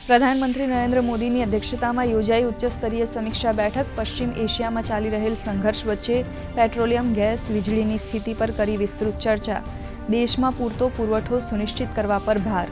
પ્રધાનમંત્રી નરેન્દ્ર મોદીની અધ્યક્ષતામાં યોજાઈ ઉચ્ચસ્તરીય સમીક્ષા બેઠક. પશ્ચિમ એશિયામાં ચાલી રહેલ સંઘર્ષ વચ્ચે પેટ્રોલિયમ, ગેસ, વીજળીની સ્થિતિ પર કરી વિસ્તૃત ચર્ચા. દેશમાં પૂરતો પુરવઠો સુનિશ્ચિત કરવા પર ભાર.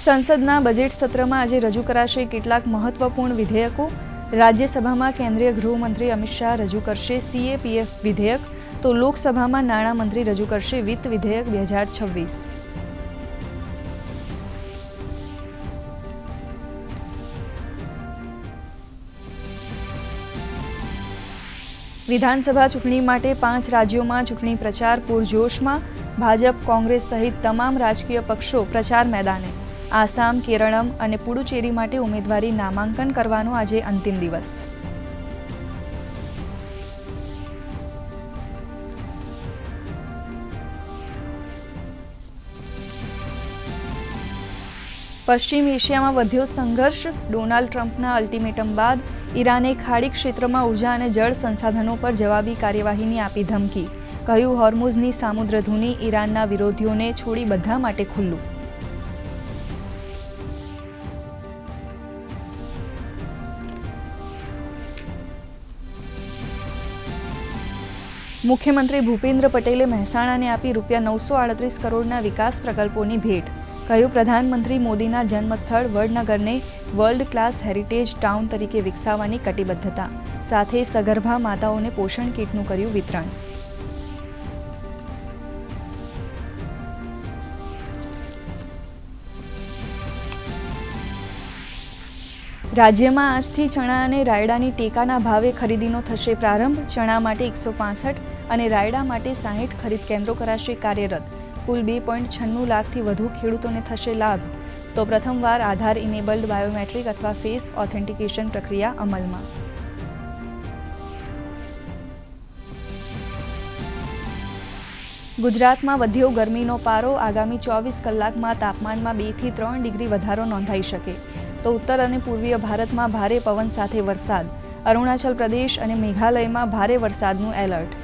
સંસદના બજેટ સત્રમાં આજે રજૂ કરાશે કેટલાક મહત્વપૂર્ણ વિધેયકો. રાજ્યસભામાં કેન્દ્રીય ગૃહમંત્રી અમિત શાહ રજૂ કરશે CAPF વિધેયક, તો લોકસભામાં નાણામંત્રી રજૂ કરશે વિત્ત વિધેયક 2026. વિધાનસભા ચૂંટણી માટે 5 રાજ્યોમાં ચૂંટણી પ્રચાર પૂરજોશમાં. ભાજપ, કોંગ્રેસ સહિત તમામ રાજકીય પક્ષો પ્રચાર મેદાને. આસામ, કેરળમ અને પુડુચેરી માટે ઉમેદવારી નામાંકન કરવાનો આજે અંતિમ દિવસ. પશ્ચિમ એશિયામાં વધ્યો સંઘર્ષ. ડોનાલ્ડ ટ્રમ્પના અલ્ટિમેટમ બાદ ઈરાને ખાડી ક્ષેત્રમાં ઉર્જા અને જળ સંસાધનો પર જવાબી કાર્યવાહીની આપી ધમકી. કહ્યું, હોર્મુઝની સામુદ્રધુની ઈરાનના વિરોધીઓને છોડી બધા માટે ખુલ્લું. મુખ્યમંત્રી ભૂપેન્દ્ર પટેલે મહેસાણાને આપી ₹938 કરોડના વિકાસ પ્રકલ્પોની ભેટ. કહ્યું, પ્રધાનમંત્રી મોદીના જન્મસ્થળ વડનગરને વર્લ્ડ ક્લાસ હેરિટેજ ટાઉન તરીકે વિકસાવવાની કટિબદ્ધતા. સાથે સગર્ભા માતાઓને પોષણ કીટનું કર્યું વિતરણ. રાજ્યમાં આજથી ચણા અને રાયડાની ટેકાના ભાવે ખરીદીનો થશે પ્રારંભ. ચણા માટે 165 અને રાયડા માટે 60 ખરીદ કેન્દ્રો કરાશે કાર્યરત. કુલ 2.96 લાખથી વધુ ખેડૂતોને થશે લાભ. તો પ્રથમવાર આધાર ઇનેબલ્ડ બાયોમેટ્રિક અથવા ફેસ ઓથેન્ટિકેશન પ્રક્રિયા અમલમાં. ગુજરાતમાં વધ્યો ગરમીનો પારો. આગામી 24 કલાકમાં તાપમાનમાં 2 થી 3 ડિગ્રી વધારો નોંધાઈ શકે. તો ઉત્તર અને પૂર્વીય ભારતમાં ભારે પવન સાથે વરસાદ. અરુણાચલ પ્રદેશ અને મેઘાલયમાં ભારે વરસાદનું એલર્ટ.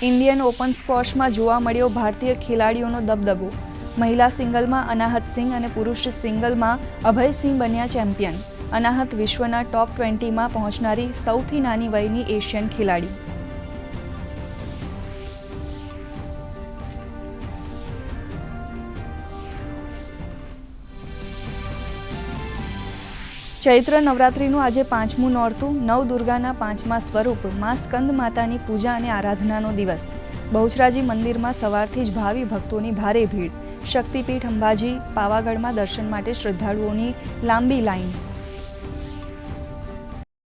ઇન્ડિયન ઓપન સ્ક્વોશમાં જોવા મળ્યો ભારતીય ખેલાડીઓનો દબદબો. મહિલા સિંગલમાં અનાહત સિંહ અને પુરુષ સિંગલમાં અભય સિંહ બન્યા ચેમ્પિયન. અનાહત વિશ્વના ટોપ 20માં પહોંચનારી સૌથી નાની વયની એશિયન ખેલાડી. ચૈત્ર નવરાત્રિનું આજે 5મું નોરતું. નવદુર્ગાના 5મા સ્વરૂપ માં સ્કંદ માતાની પૂજા અને આરાધનાનો દિવસ. બહુચરાજી મંદિરમાં સવારથી જ ભાવિ ભક્તોની ભારે ભીડ. શક્તિપીઠ અંબાજી, પાવાગઢમાં દર્શન માટે શ્રદ્ધાળુઓની લાંબી લાઈન.